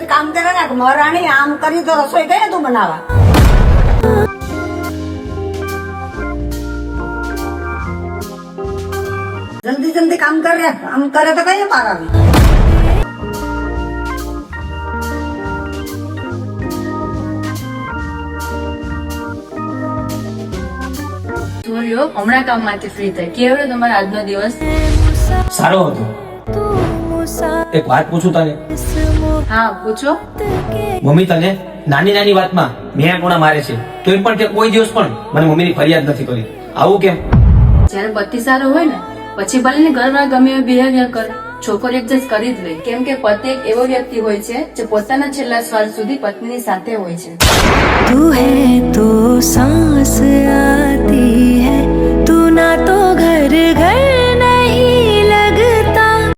કામ કરે ને મહારાણી આમ કરી તો રસોઈ કઈ તું બનાવા જલ્દી જલ્દી કામ કરે આમ કરે તો કઈ પાર આવી હમણાં કામમાંથી ફ્રી થઈ કેવડો તમારો આજનો દિવસ સારો હતો. એક વાત પૂછું તને? હા પૂછો. મમ્મી તને નાની નાની વાતમાં મેં કોણા મારે છે તોય પણ તે કોઈ દિવસ પણ મને મમ્મીની ફરિયાદ નથી કરી. આવું કેમ? જયારે પતિ સારો હોય ને પછી ભલે ને ઘરમાં ગમે એવું બિહેવિયર કરે છોકરી એડજસ્ટ કરી જ લે કેમ કે પતિ એક એવો વ્યક્તિ હોય છે જે પોતાના છેલ્લા શ્વાસ સુધી પત્નીની સાથે હોય છે. तू है तो सांस आती है